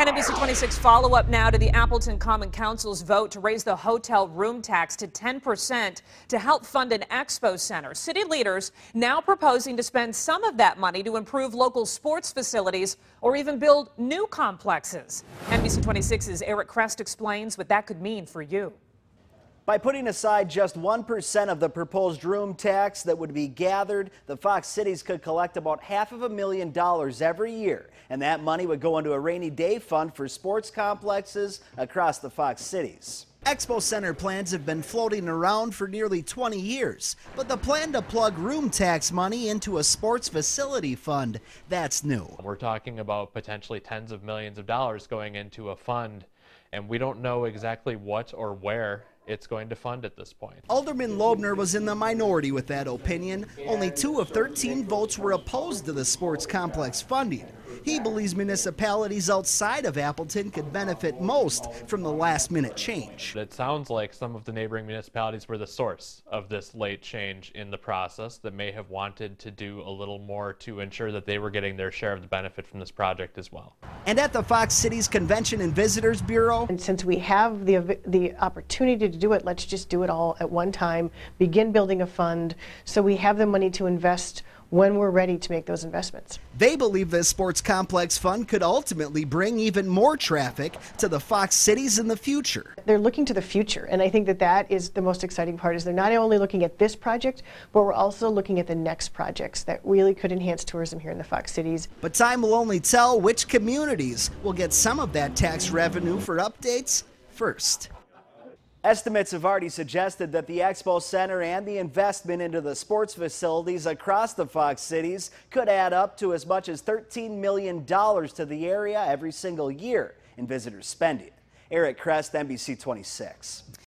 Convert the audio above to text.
And NBC 26 follow-up now to the Appleton Common Council's vote to raise the hotel room tax to 10% to help fund an expo center. City leaders now proposing to spend some of that money to improve local sports facilities or even build new complexes. NBC 26's Eric Crest explains what that could mean for you. By putting aside just 1% of the proposed room tax that would be gathered, the Fox Cities could collect about $500,000 every year, and that money would go into a rainy day fund for sports complexes across the Fox Cities. Expo Center plans have been floating around for nearly 20 years, but the plan to plug room tax money into a sports facility fund, that's new. We're talking about potentially tens of millions of dollars going into a fund, and we don't know exactly what or where it's going to fund at this point. Alderman Loebner was in the minority with that opinion. Only 2 of 13 votes were opposed to the sports complex funding. He believes municipalities outside of Appleton could benefit most from the last-minute change. It sounds like some of the neighboring municipalities were the source of this late change in the process that may have wanted to do a little more to ensure that they were getting their share of the benefit from this project as well. And at the Fox Cities Convention and Visitors Bureau, and since we have the opportunity to do it, let's just do it all at one time, begin building a fund so we have the money to invest when we're ready to make those investments. They believe this sports complex fund could ultimately bring even more traffic to the Fox Cities in the future. They're looking to the future, and I think that is the most exciting part, is they're not only looking at this project, but we're also looking at the next projects that really could enhance tourism here in the Fox Cities. But time will only tell which communities will get some of that tax revenue for updates first. Estimates have already suggested that the Expo Center and the investment into the sports facilities across the Fox Cities could add up to as much as $13 million to the area every single year in visitor spending. Eric Crest, NBC 26.